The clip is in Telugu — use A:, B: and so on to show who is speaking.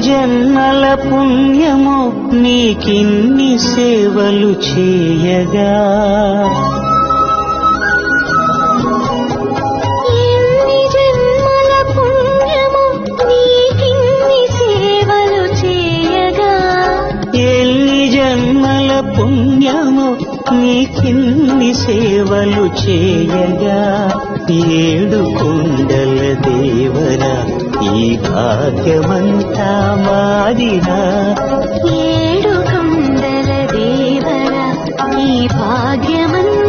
A: జన్మల పుణ్యము నీకిన్ని సేవలు చేయగా,
B: ఎన్ని జన్మల పుణ్యము నీకిన్ని సేవలు చేయగా,
A: ఎన్ని జన్మల పుణ్యము నీకిన్ని సేవలు చేయగా, ఏడు కొండల దేవరా ఈ భాగ్యమంతా మాదిరా.